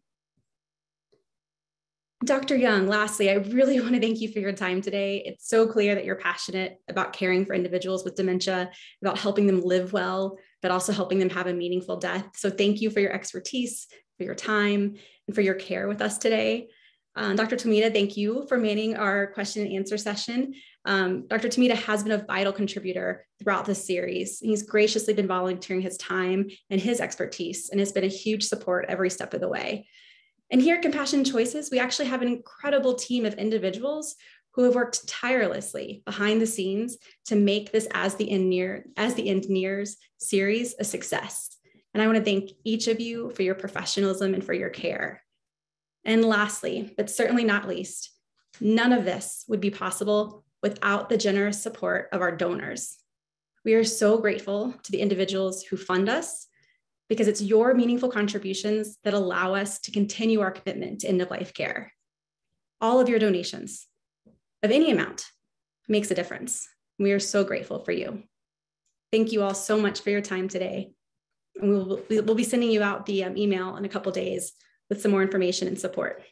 Dr. Young, lastly, I really want to thank you for your time today. It's so clear that you're passionate about caring for individuals with dementia, about helping them live well, but also helping them have a meaningful death. So thank you for your expertise, for your time, and for your care with us today. Dr. Tomita, thank you for manning our question and answer session. Dr. Tomita has been a vital contributor throughout this series. He's graciously been volunteering his time and his expertise, and has been a huge support every step of the way. And here at Compassion Choices, we actually have an incredible team of individuals who have worked tirelessly behind the scenes to make this As the End Nears series a success. And I want to thank each of you for your professionalism and for your care. And lastly, but certainly not least, none of this would be possible without the generous support of our donors. We are so grateful to the individuals who fund us, because it's your meaningful contributions that allow us to continue our commitment to end-of-life care. All of your donations of any amount makes a difference. We are so grateful for you. Thank you all so much for your time today. And we'll be sending you out the email in a couple days with some more information and support.